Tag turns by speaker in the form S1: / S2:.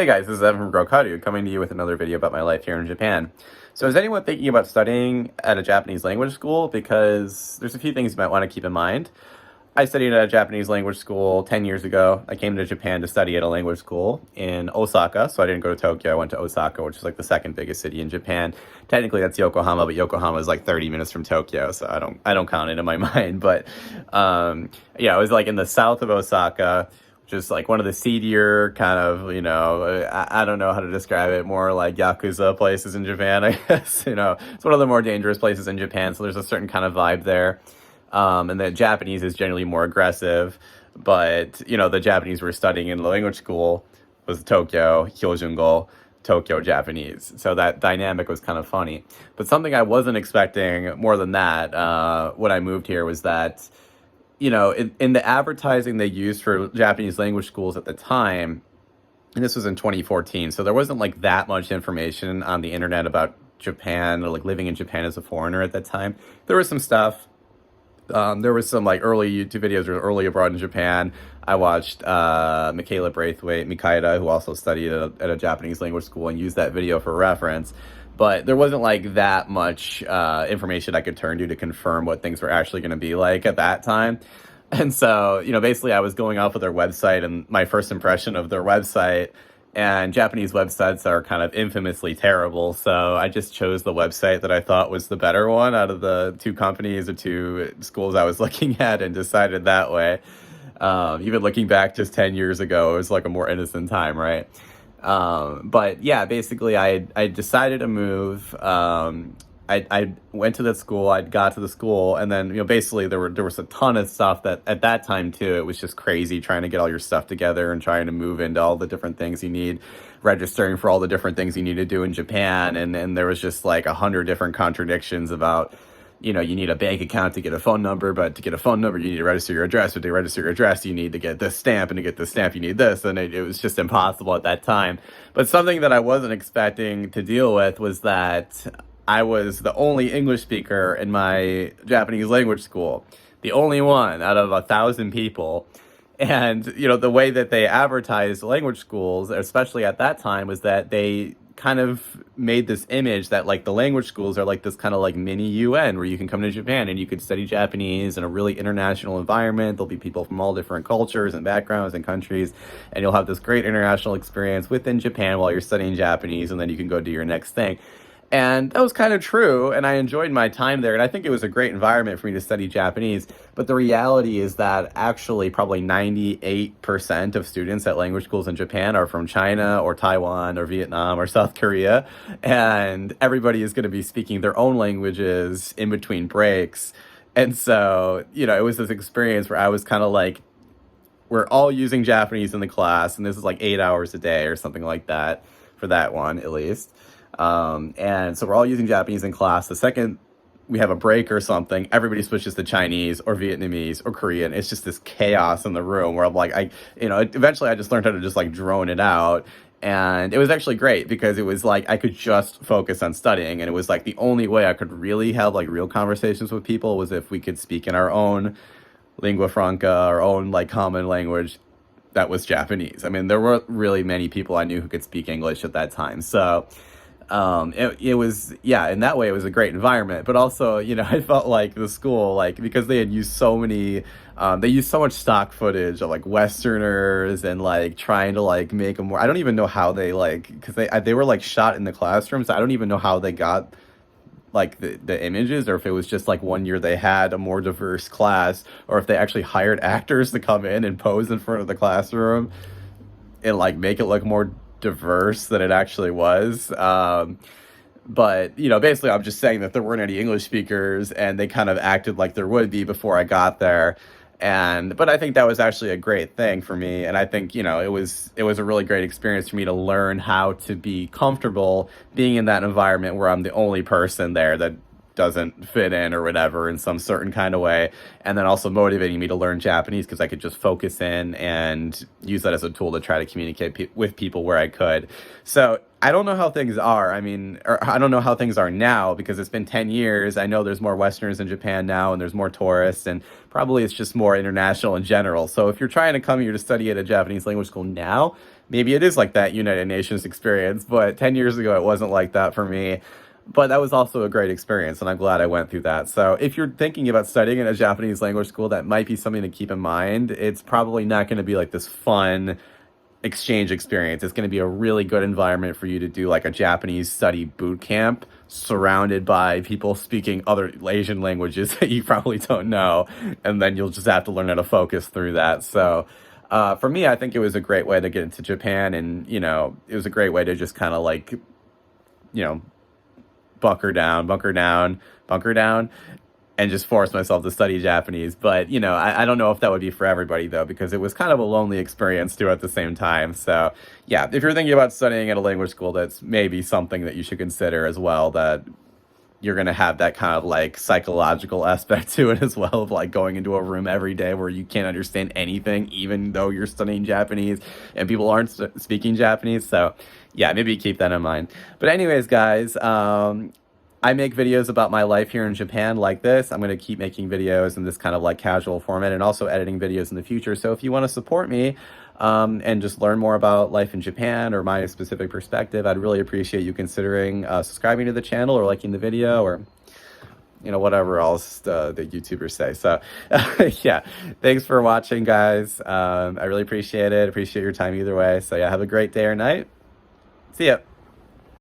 S1: Hey guys, this is Evan from Grokadu coming to you with another video about my life here in Japan. So is anyone thinking about studying at a Japanese language school? Because there's a few things you might want to keep in mind. I studied at a Japanese language school 10 years ago. I came to Japan to study at a language school in Osaka, so I didn't go to Tokyo. I went to Osaka, which is like the second biggest city in Japan. Technically that's Yokohama, but Yokohama is like 30 minutes from Tokyo, so I don't count it in my mind. But yeah, I was like in the south of Osaka, just like one of the seedier kind of, I don't know how to describe it, more like Yakuza places in Japan, I guess. It's one of the more dangerous places in Japan, so there's a certain kind of vibe there. And the Japanese is generally more aggressive, but, the Japanese we're studying in the language school was Tokyo, Hyojungo, Tokyo Japanese. So that dynamic was kind of funny. But something I wasn't expecting more than that when I moved here was that in the advertising they used for Japanese language schools at the time, and this was in 2014, so there wasn't like that much information on the internet about Japan or like living in Japan as a foreigner at that time. There was some stuff. There was some like early YouTube videos or early abroad in Japan. I watched Michaela Braithwaite, Mikaida, who also studied at a Japanese language school, and used that video for reference. But there wasn't like that much information I could turn to confirm what things were actually going to be like at that time. And so, basically I was going off of their website and my first impression of their website, and Japanese websites are kind of infamously terrible. So I just chose the website that I thought was the better one out of the two companies or two schools I was looking at, and decided that way. Even looking back just 10 years ago, it was like a more innocent time, right? But yeah, basically I decided to move. I went to the school, I got to the school, and then, basically there was a ton of stuff that at that time too, it was just crazy trying to get all your stuff together and trying to move into all the different things you need, registering for all the different things you need to do in Japan. And there was just like 100 different contradictions about, you need a bank account to get a phone number, but to get a phone number, you need to register your address. But to register your address, you need to get this stamp, and to get this stamp, you need this. And it was just impossible at that time. But something that I wasn't expecting to deal with was that I was the only English speaker in my Japanese language school, the only one out of 1,000 people. And, the way that they advertised language schools, especially at that time, was that they kind of made this image that like the language schools are like this kind of like mini UN, where you can come to Japan and you could study Japanese in a really international environment. There'll be people from all different cultures and backgrounds and countries, and you'll have this great international experience within Japan while you're studying Japanese, and then you can go do your next thing. And that was kind of true, and I enjoyed my time there, and I think it was a great environment for me to study Japanese. But the reality is that actually probably 98% of students at language schools in Japan are from China or Taiwan or Vietnam or South Korea, and everybody is going to be speaking their own languages in between breaks. And so, it was this experience where I was kind of like, we're all using Japanese in the class, and this is like 8 hours a day or something like that, for that one at least. And so we're all using Japanese in class. The second we have a break or something, everybody switches to Chinese or Vietnamese or Korean. It's just this chaos in the room where I'm like, eventually I just learned how to just like drone it out. And it was actually great because it was like I could just focus on studying, and it was like the only way I could really have like real conversations with people was if we could speak in our own lingua franca, our own like common language that was Japanese. I mean, there weren't really many people I knew who could speak English at that time. So it was, yeah, in that way it was a great environment. But also, I felt like the school, like, because they had used so many, they used so much stock footage of like Westerners, and like trying to like make them more, I don't even know how they like, because they were like shot in the classroom, so I don't even know how they got like the images, or if it was just like one year they had a more diverse class, or if they actually hired actors to come in and pose in front of the classroom and like make it look more diverse than it actually was. But basically I'm just saying that there weren't any English speakers, and they kind of acted like there would be before I got there. But I think that was actually a great thing for me, and I think it was a really great experience for me to learn how to be comfortable being in that environment where I'm the only person there that doesn't fit in or whatever in some certain kind of way, and then also motivating me to learn Japanese because I could just focus in and use that as a tool to try to communicate with people where I could. So I don't know how things are. I mean, or I don't know how things are now because it's been 10 years. I know there's more Westerners in Japan now, and there's more tourists, and probably it's just more international in general. So if you're trying to come here to study at a Japanese language school now, maybe it is like that United Nations experience, but 10 years ago, it wasn't like that for me. But that was also a great experience, and I'm glad I went through that. So if you're thinking about studying in a Japanese language school, that might be something to keep in mind. It's probably not going to be like this fun exchange experience. It's going to be a really good environment for you to do like a Japanese study boot camp surrounded by people speaking other Asian languages that you probably don't know. And then you'll just have to learn how to focus through that. So for me, I think it was a great way to get into Japan. And, it was a great way to just kind of like, you know, bunker down, bunker down, bunker down, and just force myself to study Japanese. But, I don't know if that would be for everybody, though, because it was kind of a lonely experience, too, at the same time. So, yeah, if you're thinking about studying at a language school, that's maybe something that you should consider as well, that you're going to have that kind of like psychological aspect to it as well, of like going into a room every day where you can't understand anything, even though you're studying Japanese and people aren't speaking Japanese. So yeah, maybe keep that in mind. But anyways, guys, I make videos about my life here in Japan like this. I'm going to keep making videos in this kind of like casual format, and also editing videos in the future. So if you want to support me, and just learn more about life in Japan or my specific perspective, I'd really appreciate you considering subscribing to the channel or liking the video, or whatever else the YouTubers say. So yeah, thanks for watching, guys. I really appreciate it. Appreciate your time either way. So yeah, have a great day or night. See ya.